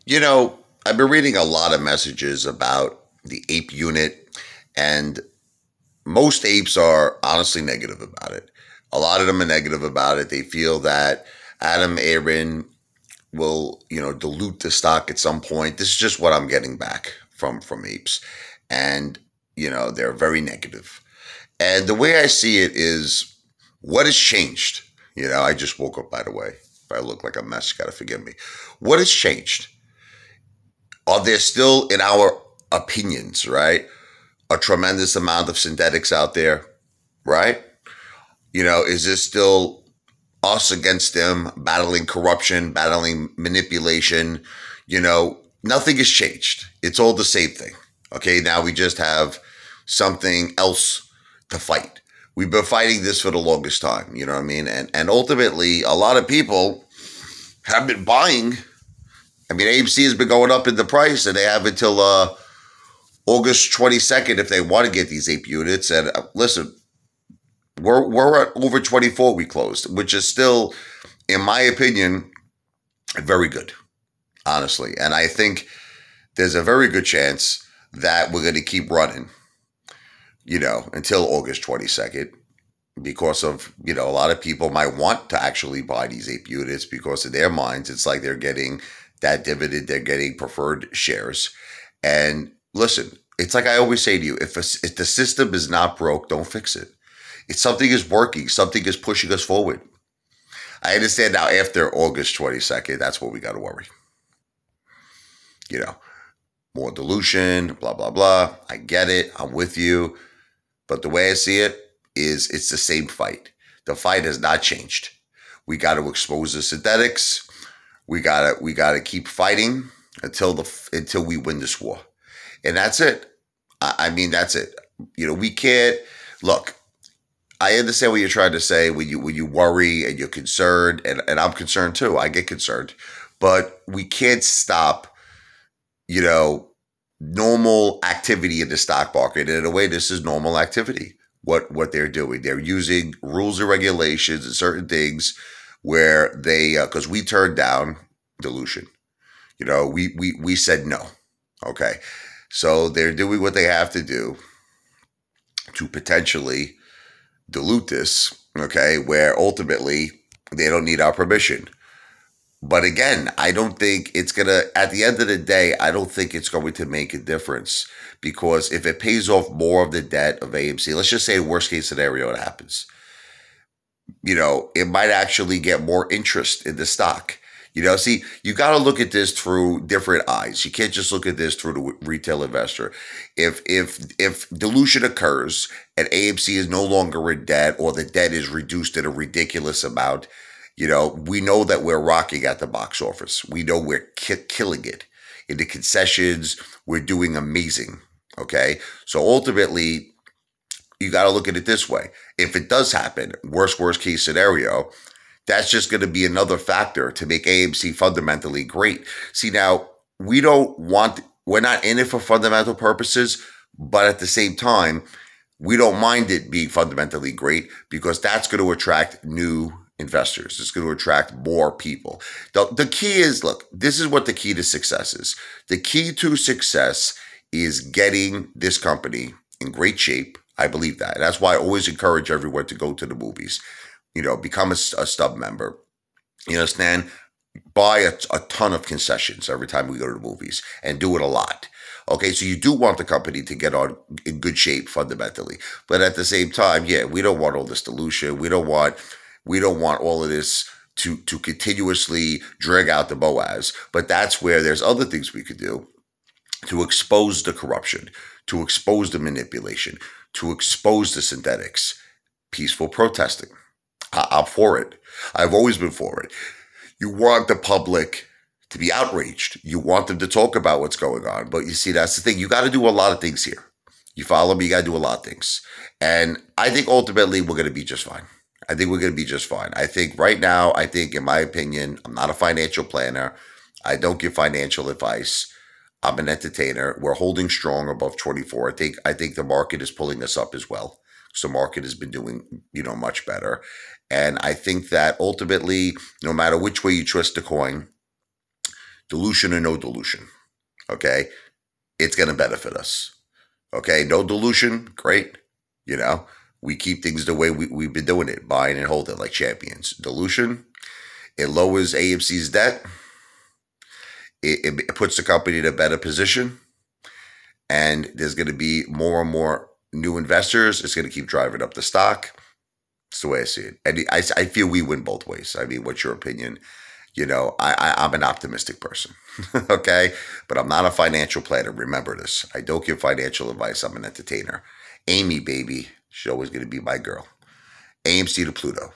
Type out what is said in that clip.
You know, I've been reading a lot of messages about the ape unit, and most apes are honestly negative about it. A lot of them are negative about it. They feel that Adam Aaron will, dilute the stock at some point. This is just what I'm getting back from apes, and they're very negative. And the way I see it is, what has changed? I just woke up, by the way. If I look like a mess, you got to forgive me. What has changed? Are there still, in our opinions, right, a tremendous amount of synthetics out there, right? Is this still us against them, battling corruption, battling manipulation? Nothing has changed. It's all the same thing. Okay, now we just have something else to fight. We've been fighting this for the longest time, you know what I mean? And ultimately, a lot of people have been buying. I mean, AMC has been going up in the price, and they have until August 22nd if they want to get these ape units. And listen, we're at over 24 we closed, which is still, in my opinion, very good, honestly. And I think there's a very good chance that we're going to keep running, until August 22nd, because of, a lot of people might want to actually buy these ape units because in their minds, it's like they're getting that dividend, they're getting preferred shares. And listen, it's like I always say to you, if the system is not broke, don't fix it. If something is working, something is pushing us forward. I understand now after August 22nd, that's what we got to worry. More dilution, blah, blah, blah. I get it. I'm with you. But the way I see it is it's the same fight. The fight has not changed. We got to expose the synthetics. We gotta keep fighting until we win this war. And that's it. I mean, that's it. We can't look. I understand what you're trying to say when you worry and you're concerned, and I'm concerned too. I get concerned, but we can't stop, normal activity in the stock market. And in a way, this is normal activity. What they're doing, they're using rules and regulations and certain things where they because we turned down dilution. We said no. Okay, so they're doing what they have to do to potentially dilute this, okay, where ultimately they don't need our permission. But again, I don't think it's going to, at the end of the day, I don't think it's going to make a difference, because if it pays off more of the debt of AMC, let's just say worst case scenario, it happens, it might actually get more interest in the stock. See, you got to look at this through different eyes. You can't just look at this through the retail investor. If dilution occurs and AMC is no longer in debt, or the debt is reduced at a ridiculous amount, we know that we're rocking at the box office. We know we're killing it. In the concessions, we're doing amazing, okay? So ultimately, you got to look at it this way. If it does happen, worst case scenario, that's just going to be another factor to make AMC fundamentally great. See, now, we're not in it for fundamental purposes, but at the same time, we don't mind it being fundamentally great, because that's going to attract new investors. It's going to attract more people. The key is, look, this is what the key to success is. The key to success is getting this company in great shape. I believe that. And that's why I always encourage everyone to go to the movies. Become a stub member. You understand? Buy a ton of concessions every time we go to the movies, and do it a lot. Okay, so you do want the company to get on in good shape fundamentally. But at the same time, yeah, we don't want all this dilution. We don't want all of this to continuously drag out the Boaz. But that's where there's other things we could do to expose the corruption, to expose the manipulation, to expose the synthetics. Peaceful protesting. I'm for it. I've always been for it. You want the public to be outraged. You want them to talk about what's going on. But you see, that's the thing. You got to do a lot of things here. You follow me? You got to do a lot of things. And I think ultimately we're going to be just fine. I think we're going to be just fine. I think right now, in my opinion, I'm not a financial planner. I don't give financial advice. I'm an entertainer. We're holding strong above 24. I think the market is pulling us up as well. So the market has been doing, much better. And I think that ultimately, no matter which way you twist the coin, Dilution or no dilution, okay? It's going to benefit us. Okay, no dilution, great. You know, we keep things the way we've been doing it, buying and holding like champions. Dilution, it lowers AMC's debt. It puts the company in a better position. And there's going to be more and more new investors. It's going to keep driving up the stock. It's the way I see it. And I feel we win both ways. I mean, what's your opinion? You know, I'm an optimistic person, okay? But I'm not a financial planner. Remember this. I don't give financial advice. I'm an entertainer. Amy, baby, she's always going to be my girl. AMC to Pluto.